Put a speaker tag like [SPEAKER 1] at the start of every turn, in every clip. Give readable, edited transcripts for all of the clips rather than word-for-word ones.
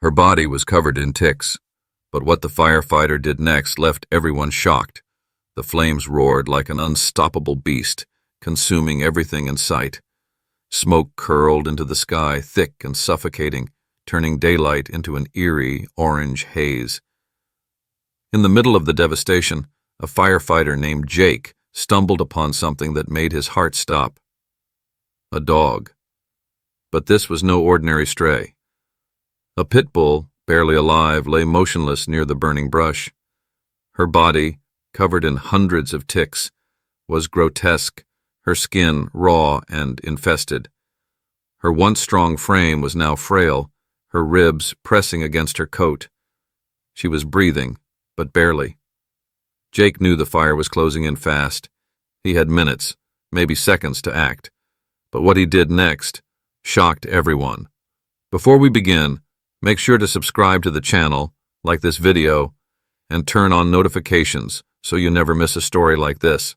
[SPEAKER 1] Her body was covered in ticks, but what the firefighter did next left everyone shocked. The flames roared like an unstoppable beast, consuming everything in sight. Smoke curled into the sky, thick and suffocating, turning daylight into an eerie orange haze. In the middle of the devastation, a firefighter named Jake stumbled upon something that made his heart stop. A dog. But this was no ordinary stray. A pit bull, barely alive, lay motionless near the burning brush. Her body, covered in hundreds of ticks, was grotesque, her skin raw and infested. Her once strong frame was now frail, her ribs pressing against her coat. She was breathing, but barely. Jake knew the fire was closing in fast. He had minutes, maybe seconds to act. But what he did next shocked everyone. Before we begin, make sure to subscribe to the channel, like this video, and turn on notifications so you never miss a story like this.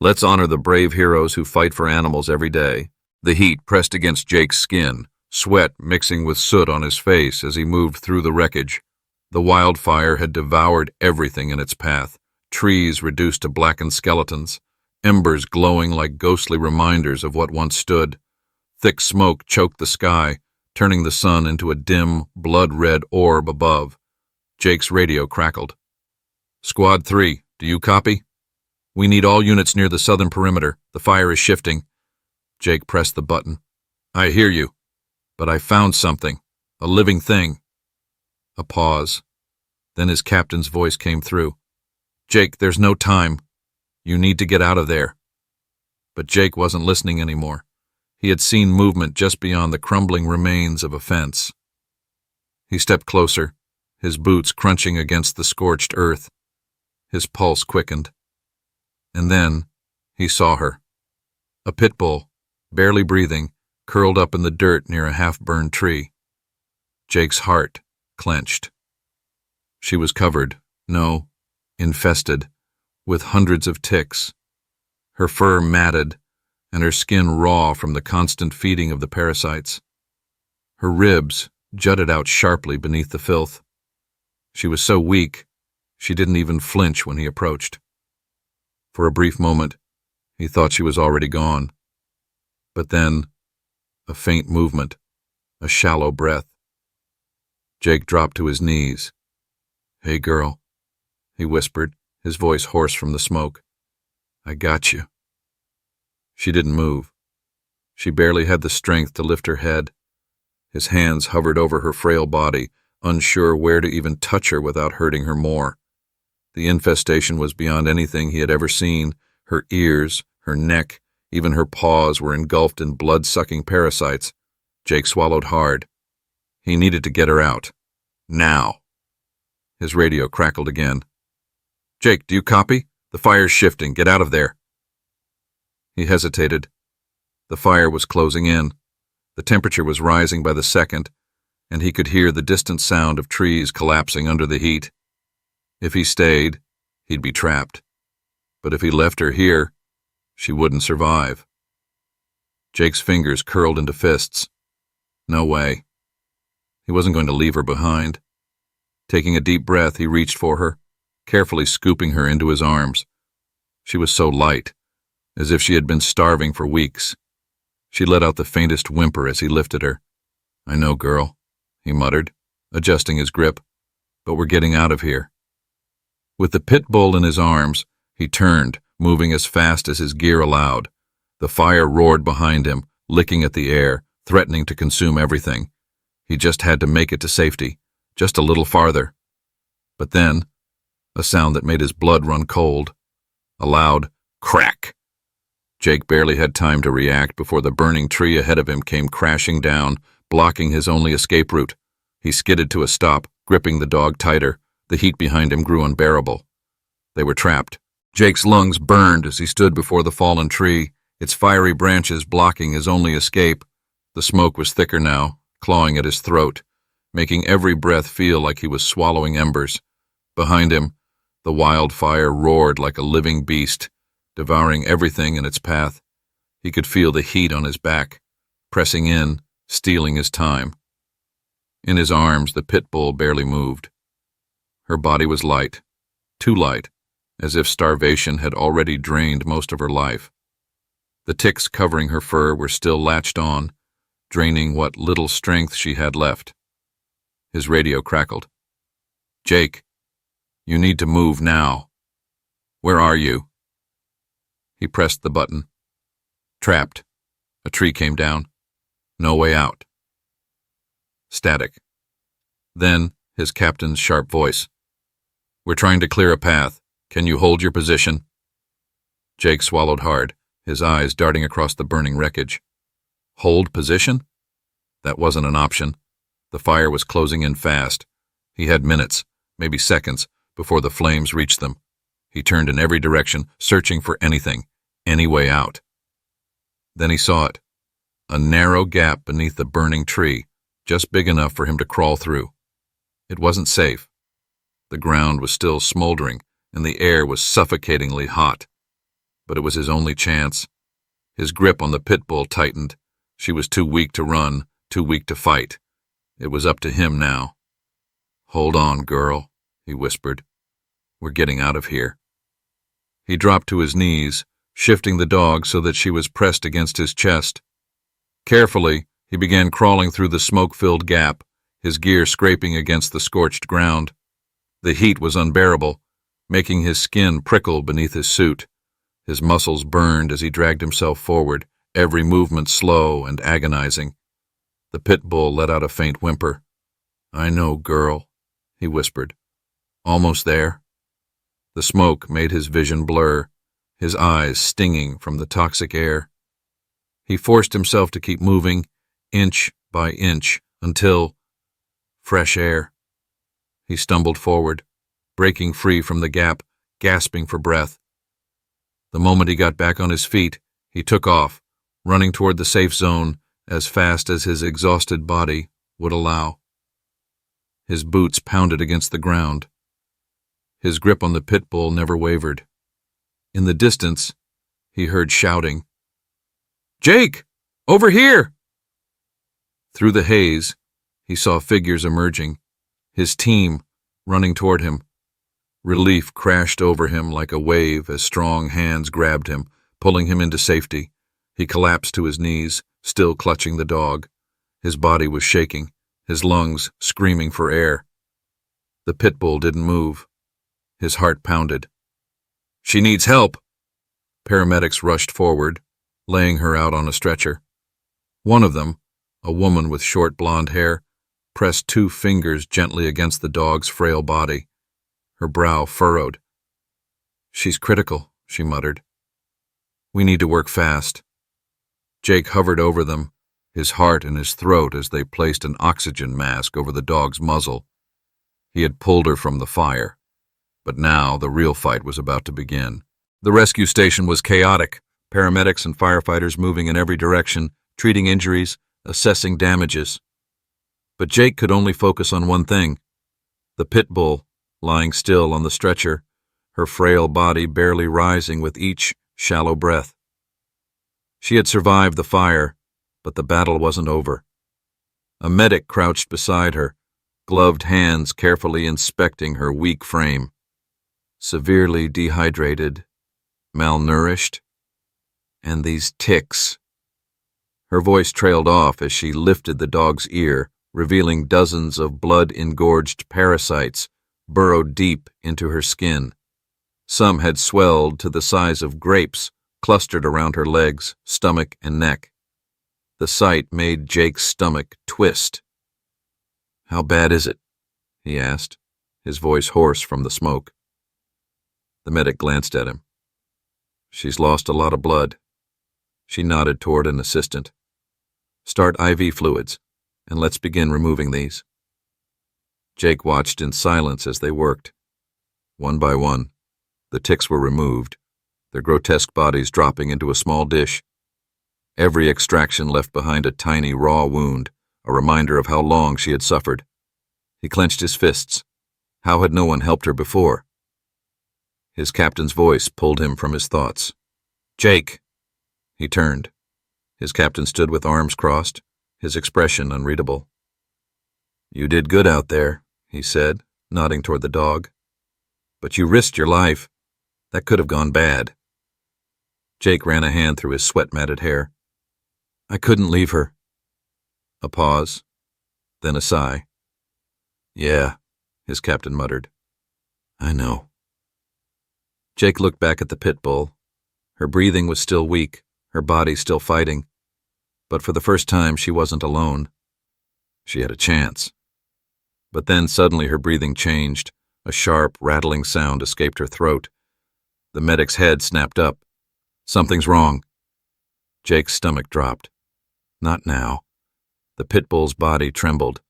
[SPEAKER 1] Let's honor the brave heroes who fight for animals every day. The heat pressed against Jake's skin, sweat mixing with soot on his face as he moved through the wreckage. The wildfire had devoured everything in its path, trees reduced to blackened skeletons, embers glowing like ghostly reminders of what once stood. Thick smoke choked the sky, turning the sun into a dim, blood-red orb above. Jake's radio crackled. "Squad 3, do you copy? We need all units near the southern perimeter. The fire is shifting." Jake pressed the button. "I hear you, but I found something. A living thing." A pause. Then his captain's voice came through. "Jake, there's no time. You need to get out of there." But Jake wasn't listening anymore. He had seen movement just beyond the crumbling remains of a fence. He stepped closer, his boots crunching against the scorched earth. His pulse quickened. And then he saw her. A pit bull, barely breathing, curled up in the dirt near a half-burned tree. Jake's heart clenched. She was covered, no, infested, with hundreds of ticks, her fur matted and her skin raw from the constant feeding of the parasites. Her ribs jutted out sharply beneath the filth. She was so weak, she didn't even flinch when he approached. For a brief moment, he thought she was already gone. But then, a faint movement, a shallow breath. Jake dropped to his knees. "Hey, girl," he whispered, his voice hoarse from the smoke. "I got you." She didn't move. She barely had the strength to lift her head. His hands hovered over her frail body, unsure where to even touch her without hurting her more. The infestation was beyond anything he had ever seen. Her ears, her neck, even her paws were engulfed in blood-sucking parasites. Jake swallowed hard. He needed to get her out. Now. His radio crackled again. "Jake, do you copy? The fire's shifting. Get out of there." He hesitated. The fire was closing in. The temperature was rising by the second, and he could hear the distant sound of trees collapsing under the heat. If he stayed, he'd be trapped. But if he left her here, she wouldn't survive. Jake's fingers curled into fists. No way. He wasn't going to leave her behind. Taking a deep breath, he reached for her, carefully scooping her into his arms. She was so light, as if she had been starving for weeks. She let out the faintest whimper as he lifted her. "I know, girl," he muttered, adjusting his grip, "but we're getting out of here." With the pit bull in his arms, he turned, moving as fast as his gear allowed. The fire roared behind him, licking at the air, threatening to consume everything. He just had to make it to safety, just a little farther. But then, a sound that made his blood run cold. A loud crack. Jake barely had time to react before the burning tree ahead of him came crashing down, blocking his only escape route. He skidded to a stop, gripping the dog tighter. The heat behind him grew unbearable. They were trapped. Jake's lungs burned as he stood before the fallen tree, its fiery branches blocking his only escape. The smoke was thicker now, clawing at his throat, making every breath feel like he was swallowing embers. Behind him, the wildfire roared like a living beast, devouring everything in its path. He could feel the heat on his back, pressing in, stealing his time. In his arms, the pit bull barely moved. Her body was light, too light, as if starvation had already drained most of her life. The ticks covering her fur were still latched on, draining what little strength she had left. His radio crackled. "Jake, you need to move now. Where are you?" He pressed the button. Trapped. A tree came down. No way out. Static. Then his captain's sharp voice. "We're trying to clear a path. Can you hold your position?" Jake swallowed hard, his eyes darting across the burning wreckage. Hold position? That wasn't an option. The fire was closing in fast. He had minutes, maybe seconds, before the flames reached them. He turned in every direction, searching for anything, any way out. Then he saw it. A narrow gap beneath the burning tree, just big enough for him to crawl through. It wasn't safe. The ground was still smoldering, and the air was suffocatingly hot. But it was his only chance. His grip on the pit bull tightened. She was too weak to run, too weak to fight. It was up to him now. "Hold on, girl," he whispered. "We're getting out of here." He dropped to his knees, shifting the dog so that she was pressed against his chest. Carefully, he began crawling through the smoke-filled gap, his gear scraping against the scorched ground. The heat was unbearable, making his skin prickle beneath his suit. His muscles burned as he dragged himself forward, every movement slow and agonizing. The pit bull let out a faint whimper. "I know, girl," he whispered. "Almost there." The smoke made his vision blur, his eyes stinging from the toxic air. He forced himself to keep moving, inch by inch, until fresh air. He stumbled forward, breaking free from the gap, gasping for breath. The moment he got back on his feet, he took off, running toward the safe zone as fast as his exhausted body would allow. His boots pounded against the ground. His grip on the pit bull never wavered. In the distance, he heard shouting. "Jake! Over here!" Through the haze, he saw figures emerging, his team running toward him. Relief crashed over him like a wave as strong hands grabbed him, pulling him into safety. He collapsed to his knees, still clutching the dog. His body was shaking, his lungs screaming for air. The pit bull didn't move. His heart pounded. "She needs help." Paramedics rushed forward, laying her out on a stretcher. One of them, a woman with short blonde hair, pressed 2 fingers gently against the dog's frail body. Her brow furrowed. "She's critical," she muttered. "We need to work fast." Jake hovered over them, his heart in his throat as they placed an oxygen mask over the dog's muzzle. He had pulled her from the fire, but now the real fight was about to begin. The rescue station was chaotic, paramedics and firefighters moving in every direction, treating injuries, assessing damages. But Jake could only focus on one thing: the pit bull, lying still on the stretcher, her frail body barely rising with each shallow breath. She had survived the fire, but the battle wasn't over. A medic crouched beside her, gloved hands carefully inspecting her weak frame. Severely dehydrated, malnourished, and these ticks. Her voice trailed off as she lifted the dog's ear, revealing dozens of blood-engorged parasites burrowed deep into her skin. Some had swelled to the size of grapes, clustered around her legs, stomach, and neck. The sight made Jake's stomach twist. "How bad is it?" he asked, his voice hoarse from the smoke. The medic glanced at him. "She's lost a lot of blood." She nodded toward an assistant. "Start IV fluids, and let's begin removing these." Jake watched in silence as they worked. One by one, the ticks were removed, their grotesque bodies dropping into a small dish. Every extraction left behind a tiny, raw wound, a reminder of how long she had suffered. He clenched his fists. How had no one helped her before? His captain's voice pulled him from his thoughts. "Jake!" He turned. His captain stood with arms crossed, his expression unreadable. "You did good out there," he said, nodding toward the dog. "But you risked your life. That could have gone bad." Jake ran a hand through his sweat-matted hair. "I couldn't leave her." A pause, then a sigh. "Yeah," his captain muttered. "I know." Jake looked back at the pit bull. Her breathing was still weak, her body still fighting. But for the first time, she wasn't alone. She had a chance. But then suddenly her breathing changed. A sharp, rattling sound escaped her throat. The medic's head snapped up. "Something's wrong." Jake's stomach dropped. Not now. The pit bull's body trembled.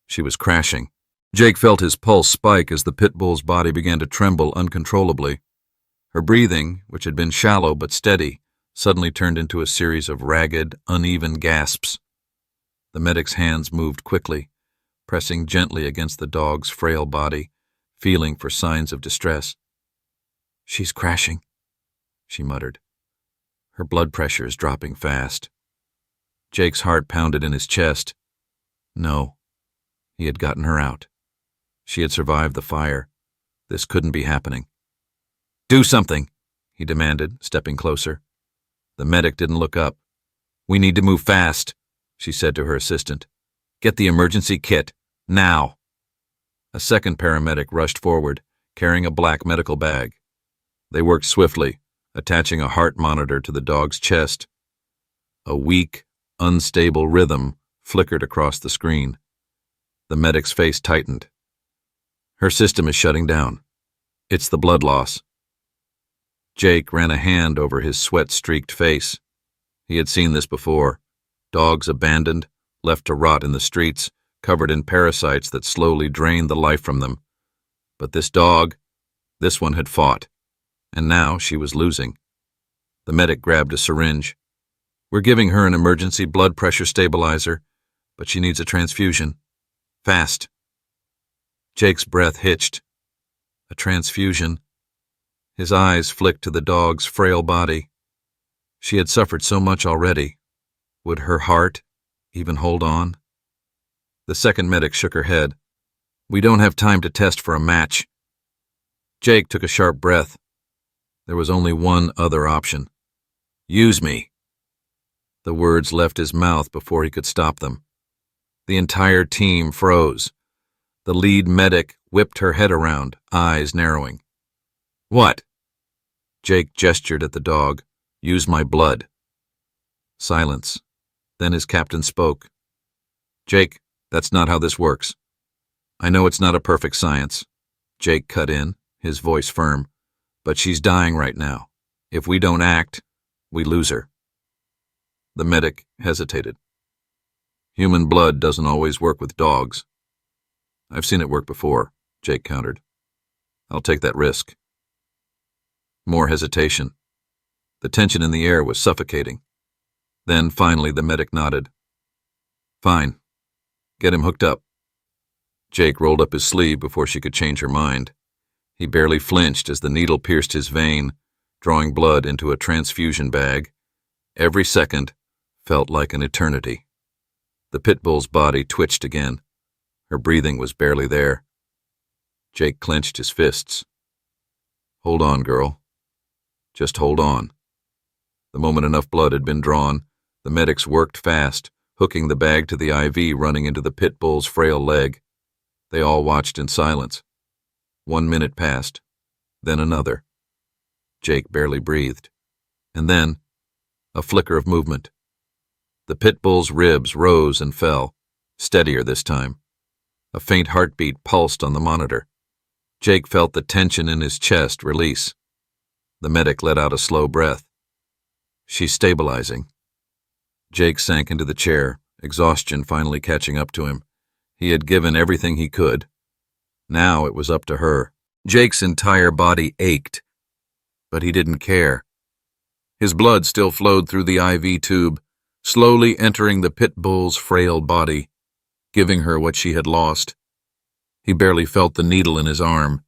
[SPEAKER 1] She was crashing. Jake felt his pulse spike as the pit bull's body began to tremble uncontrollably. Her breathing, which had been shallow but steady, suddenly turned into a series of ragged, uneven gasps. The medic's hands moved quickly, pressing gently against the dog's frail body, feeling for signs of distress. "She's crashing," she muttered. Her blood pressure is dropping fast. Jake's heart pounded in his chest. No, he had gotten her out. She had survived the fire. This couldn't be happening. "Do something," he demanded, stepping closer. The medic didn't look up. "We need to move fast," she said to her assistant. "Get the emergency kit, now." A second paramedic rushed forward, carrying a black medical bag. They worked swiftly, attaching a heart monitor to the dog's chest. A weak, unstable rhythm flickered across the screen. The medic's face tightened. "Her system is shutting down. It's the blood loss." Jake ran a hand over his sweat-streaked face. He had seen this before. Dogs abandoned, left to rot in the streets, covered in parasites that slowly drained the life from them. But this dog, this one had fought, and now she was losing. The medic grabbed a syringe. "We're giving her an emergency blood pressure stabilizer, but she needs a transfusion. Fast." Jake's breath hitched. A transfusion. His eyes flicked to the dog's frail body. She had suffered so much already. Would her heart even hold on? The second medic shook her head. "We don't have time to test for a match." Jake took a sharp breath. There was only one other option. "Use me." The words left his mouth before he could stop them. The entire team froze. The lead medic whipped her head around, eyes narrowing. "What?" Jake gestured at the dog. "Use my blood." Silence. Then his captain spoke. "Jake, that's not how this works." "I know it's not a perfect science." Jake cut in, his voice firm. "But she's dying right now. If we don't act, we lose her." The medic hesitated. "Human blood doesn't always work with dogs." "I've seen it work before," Jake countered. "I'll take that risk." More hesitation. The tension in the air was suffocating. Then, finally, the medic nodded. "Fine. Get him hooked up." Jake rolled up his sleeve before she could change her mind. He barely flinched as the needle pierced his vein, drawing blood into a transfusion bag. Every second felt like an eternity. The pit bull's body twitched again. Her breathing was barely there. Jake clenched his fists. "Hold on, girl. Just hold on." The moment enough blood had been drawn, the medics worked fast, hooking the bag to the IV running into the pit bull's frail leg. They all watched in silence. 1 minute passed, then another. Jake barely breathed. And then, a flicker of movement. The pit bull's ribs rose and fell, steadier this time. A faint heartbeat pulsed on the monitor. Jake felt the tension in his chest release. The medic let out a slow breath. "She's stabilizing." Jake sank into the chair, exhaustion finally catching up to him. He had given everything he could. Now it was up to her. Jake's entire body ached, but he didn't care. His blood still flowed through the IV tube, slowly entering the pit bull's frail body, giving her what she had lost. He barely felt the needle in his arm.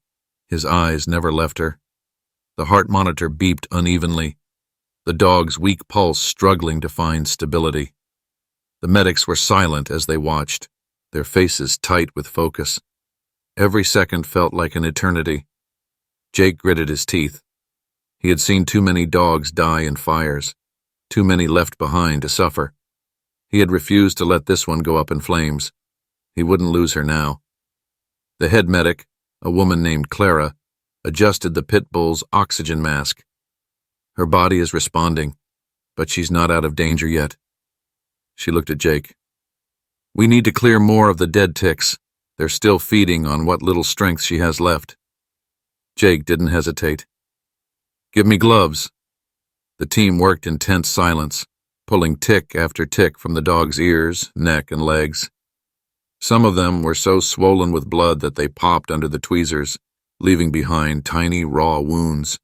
[SPEAKER 1] His eyes never left her. The heart monitor beeped unevenly, the dog's weak pulse struggling to find stability. The medics were silent as they watched, their faces tight with focus. Every second felt like an eternity. Jake gritted his teeth. He had seen too many dogs die in fires, too many left behind to suffer. He had refused to let this one go up in flames. He wouldn't lose her now. The head medic, a woman named Clara, adjusted the pit bull's oxygen mask. Her body is responding, but she's not out of danger yet. She looked at Jake. We need to clear more of the dead ticks. They're still feeding on what little strength she has left. Jake didn't hesitate. Give me gloves. The team worked in tense silence, pulling tick after tick from the dog's ears, neck, and legs. Some of them were so swollen with blood that they popped under the tweezers, leaving behind tiny, raw wounds.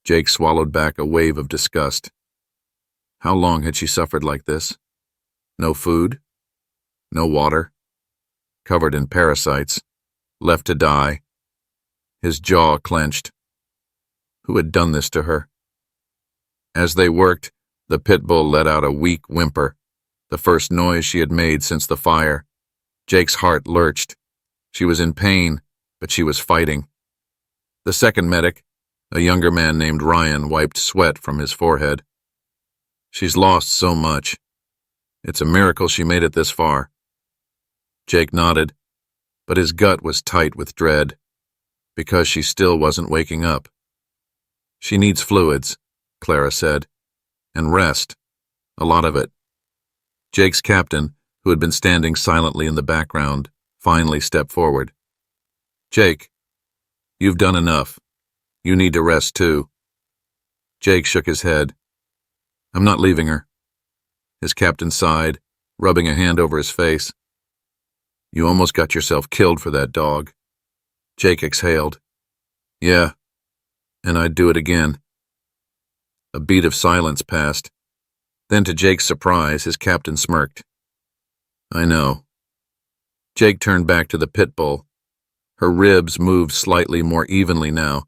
[SPEAKER 1] Jake swallowed back a wave of disgust. How long had she suffered like this? No food? No water? Covered in parasites, left to die. His jaw clenched. Who had done this to her? As they worked, the pit bull let out a weak whimper, the first noise she had made since the fire. Jake's heart lurched. She was in pain, but she was fighting. The second medic, a younger man named Ryan, wiped sweat from his forehead. She's lost so much. It's a miracle she made it this far. Jake nodded, but his gut was tight with dread, because she still wasn't waking up. She needs fluids, Clara said, and rest, a lot of it. Jake's captain, who had been standing silently in the background, finally stepped forward. Jake, you've done enough. You need to rest too. Jake shook his head. I'm not leaving her. His captain sighed, rubbing a hand over his face. You almost got yourself killed for that dog. Jake exhaled. Yeah, and I'd do it again. A beat of silence passed. Then, to Jake's surprise, his captain smirked. I know. Jake turned back to the pit bull. Her ribs moved slightly more evenly now.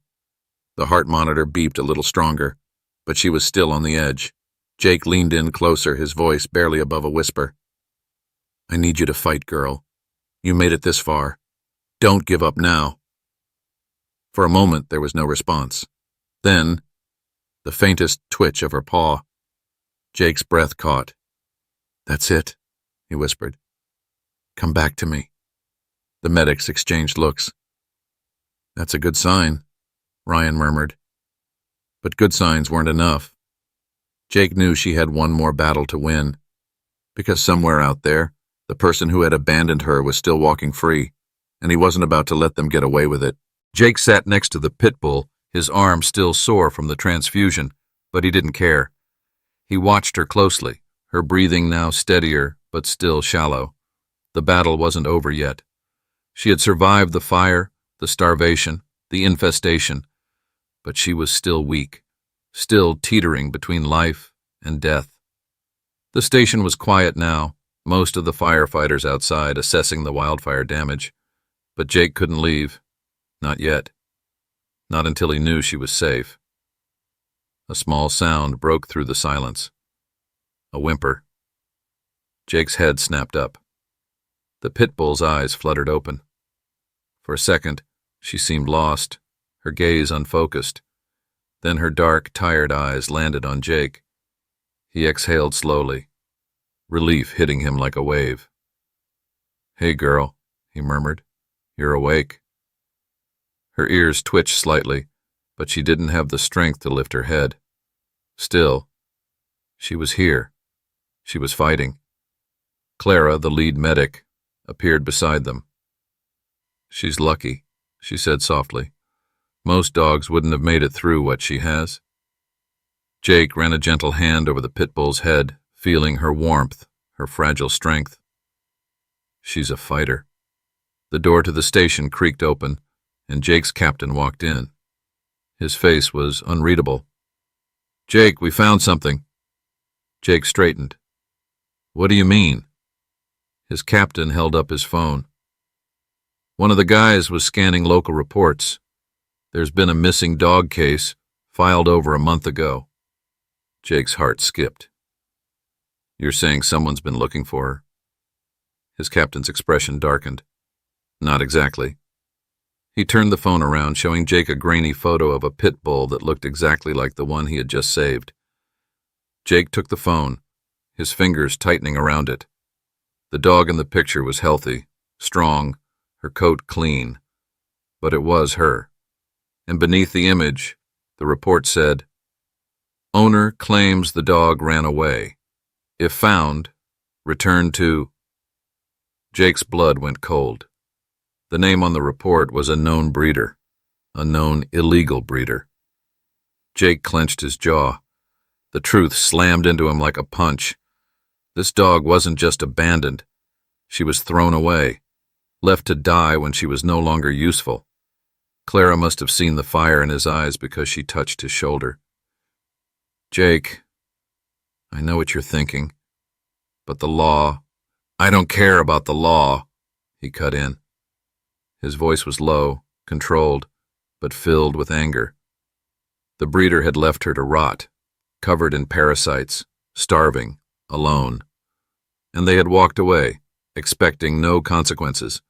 [SPEAKER 1] The heart monitor beeped a little stronger, but she was still on the edge. Jake leaned in closer, his voice barely above a whisper. I need you to fight, girl. You made it this far. Don't give up now. For a moment, there was no response. Then, the faintest twitch of her paw. Jake's breath caught. That's it, he whispered. Come back to me. The medics exchanged looks. That's a good sign, Ryan murmured. But good signs weren't enough. Jake knew she had one more battle to win, because somewhere out there, the person who had abandoned her was still walking free, and he wasn't about to let them get away with it. Jake sat next to the pit bull, his arm still sore from the transfusion, but he didn't care. He watched her closely, her breathing now steadier but still shallow. The battle wasn't over yet. She had survived the fire, the starvation, the infestation, but she was still weak, still teetering between life and death. The station was quiet now, most of the firefighters outside assessing the wildfire damage, but Jake couldn't leave. Not yet. Not until he knew she was safe. A small sound broke through the silence. A whimper. Jake's head snapped up. The pit bull's eyes fluttered open. For a second, she seemed lost, her gaze unfocused. Then her dark, tired eyes landed on Jake. He exhaled slowly, relief hitting him like a wave. Hey, girl, he murmured. You're awake. Her ears twitched slightly, but she didn't have the strength to lift her head. Still, she was here. She was fighting. Clara, the lead medic, appeared beside them. She's lucky, she said softly. Most dogs wouldn't have made it through what she has. Jake ran a gentle hand over the pit bull's head, feeling her warmth, her fragile strength. She's a fighter. The door to the station creaked open, and Jake's captain walked in. His face was unreadable. Jake, we found something. Jake straightened. What do you mean? His captain held up his phone. One of the guys was scanning local reports. There's been a missing dog case filed over a month ago. Jake's heart skipped. You're saying someone's been looking for her? His captain's expression darkened. Not exactly. He turned the phone around, showing Jake a grainy photo of a pit bull that looked exactly like the one he had just saved. Jake took the phone, his fingers tightening around it. The dog in the picture was healthy, strong, her coat clean. But it was her. And beneath the image, the report said, "Owner claims the dog ran away. If found, return to..." Jake's blood went cold. The name on the report was a known breeder, a known illegal breeder. Jake clenched his jaw. The truth slammed into him like a punch. This dog wasn't just abandoned. She was thrown away, left to die when she was no longer useful. Clara must have seen the fire in his eyes because she touched his shoulder. "Jake, I know what you're thinking, but the law..." "I don't care about the law," he cut in. His voice was low, controlled, but filled with anger. The breeder had left her to rot, covered in parasites, starving, alone. And they had walked away, expecting no consequences.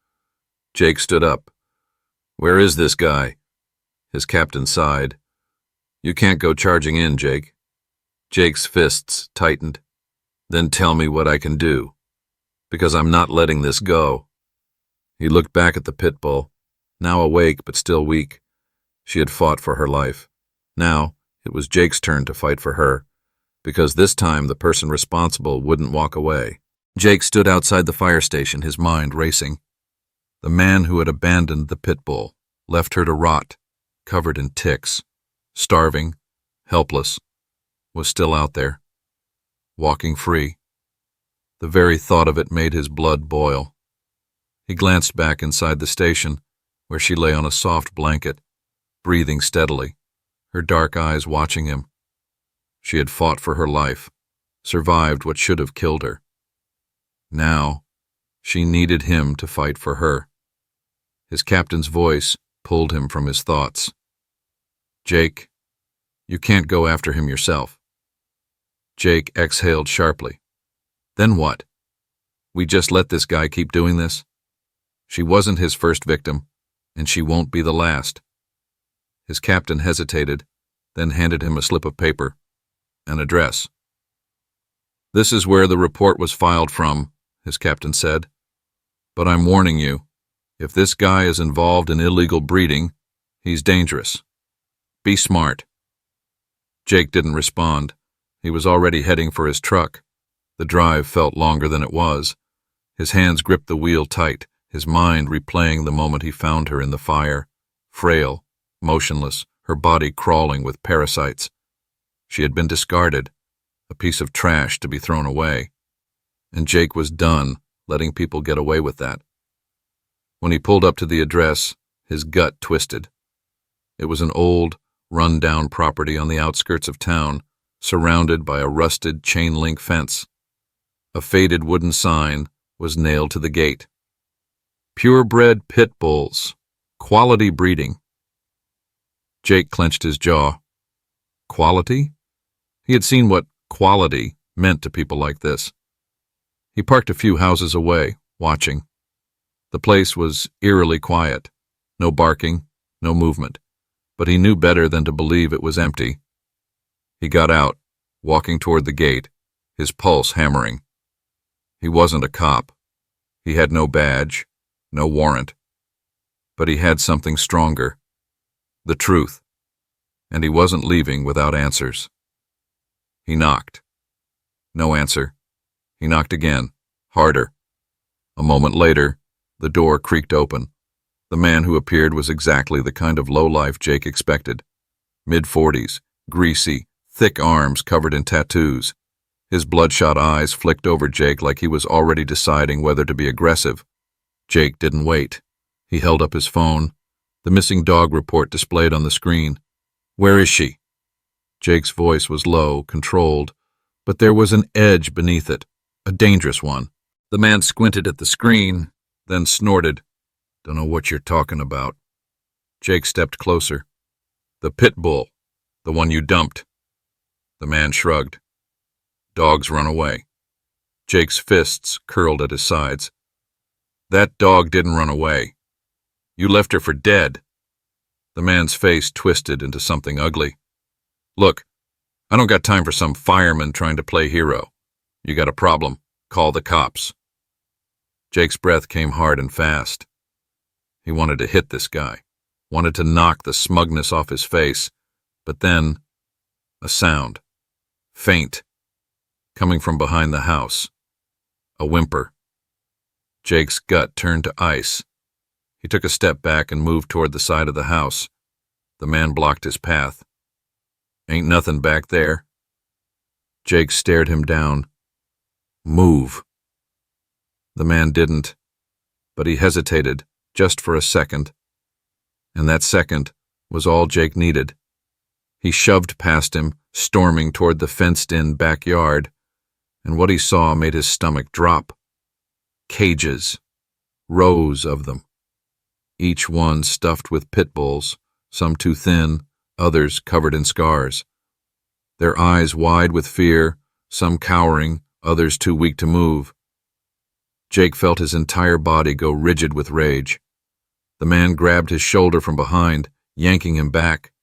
[SPEAKER 1] Jake stood up. "Where is this guy?" His captain sighed. "You can't go charging in, Jake." Jake's fists tightened. "Then tell me what I can do, because I'm not letting this go." He looked back at the pit bull, now awake but still weak. She had fought for her life. Now it was Jake's turn to fight for her, because this time the person responsible wouldn't walk away. Jake stood outside the fire station, his mind racing. The man who had abandoned the pit bull, left her to rot, covered in ticks, starving, helpless, was still out there, walking free. The very thought of it made his blood boil. He glanced back inside the station, where she lay on a soft blanket, breathing steadily, her dark eyes watching him. She had fought for her life, survived what should have killed her. Now, she needed him to fight for her. His captain's voice pulled him from his thoughts. "Jake, you can't go after him yourself." Jake exhaled sharply. "Then what? We just let this guy keep doing this? She wasn't his first victim, and she won't be the last." His captain hesitated, then handed him a slip of paper, an address. "This is where the report was filed from," his captain said. "But I'm warning you, if this guy is involved in illegal breeding, he's dangerous. Be smart." Jake didn't respond. He was already heading for his truck. The drive felt longer than it was. His hands gripped the wheel tight, his mind replaying the moment he found her in the fire, frail, motionless, her body crawling with parasites. She had been discarded, a piece of trash to be thrown away. And Jake was done letting people get away with that. When he pulled up to the address, his gut twisted. It was an old, run-down property on the outskirts of town, surrounded by a rusted chain-link fence. A faded wooden sign was nailed to the gate. "Purebred pit bulls. Quality breeding." Jake clenched his jaw. Quality? He had seen what quality meant to people like this. He parked a few houses away, watching. The place was eerily quiet. No barking, no movement. But he knew better than to believe it was empty. He got out, walking toward the gate, his pulse hammering. He wasn't a cop. He had no badge, no warrant. But he had something stronger. The truth. And he wasn't leaving without answers. He knocked. No answer. He knocked again, harder. A moment later, the door creaked open. The man who appeared was exactly the kind of lowlife Jake expected. Mid-40s, greasy, thick arms covered in tattoos. His bloodshot eyes flicked over Jake like he was already deciding whether to be aggressive. Jake didn't wait. He held up his phone. The missing dog report displayed on the screen. "Where is she?" Jake's voice was low, controlled, but there was an edge beneath it, a dangerous one. The man squinted at the screen, then snorted. "Don't know what you're talking about." Jake stepped closer. "The pit bull, the one you dumped." The man shrugged. "Dogs run away." Jake's fists curled at his sides. That dog didn't run away. You left her for dead. The man's face twisted into something ugly. Look, I don't got time for some fireman trying to play hero. You got a problem. Call the cops. Jake's breath came hard and fast. He wanted to hit this guy, wanted to knock the smugness off his face, but then a sound, faint, coming from behind the house. A whimper. Jake's gut turned to ice. He took a step back and moved toward the side of the house. The man blocked his path. Ain't nothing back there. Jake stared him down. Move. The man didn't, but he hesitated just for a second. And that second was all Jake needed. He shoved past him, storming toward the fenced-in backyard, and what he saw made his stomach drop. Cages. Rows of them. Each one stuffed with pit bulls, some too thin, others covered in scars. Their eyes wide with fear, some cowering, others too weak to move. Jake felt his entire body go rigid with rage. The man grabbed his shoulder from behind, yanking him back.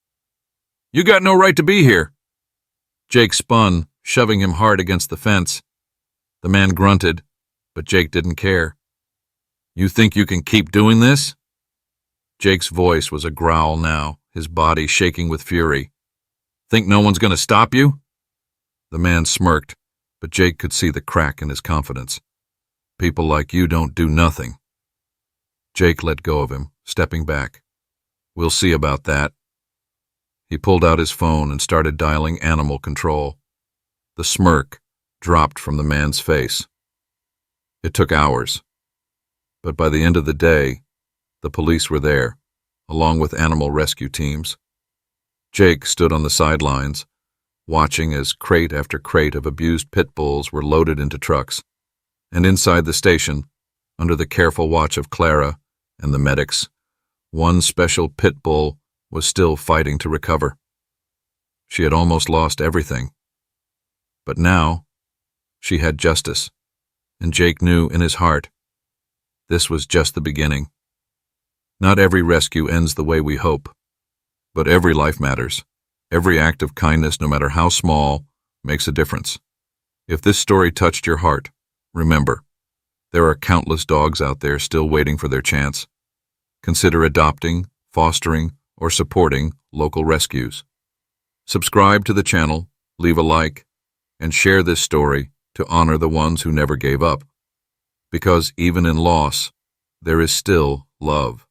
[SPEAKER 1] You got no right to be here. Jake spun, shoving him hard against the fence. The man grunted, but Jake didn't care. You think you can keep doing this? Jake's voice was a growl now, his body shaking with fury. Think no one's going to stop you? The man smirked, but Jake could see the crack in his confidence. People like you don't do nothing. Jake let go of him, stepping back. We'll see about that. He pulled out his phone and started dialing animal control. The smirk dropped from the man's face. It took hours, but by the end of the day, the police were there, along with animal rescue teams. Jake stood on the sidelines, watching as crate after crate of abused pit bulls were loaded into trucks, and inside the station, under the careful watch of Clara and the medics, one special pit bull was still fighting to recover. She had almost lost everything. But now, she had justice, and Jake knew in his heart, this was just the beginning. Not every rescue ends the way we hope, but every life matters. Every act of kindness, no matter how small, makes a difference. If this story touched your heart, remember, there are countless dogs out there still waiting for their chance. Consider adopting, fostering, or supporting local rescues. Subscribe to the channel, leave a like, and share this story to honor the ones who never gave up. Because even in loss, there is still love.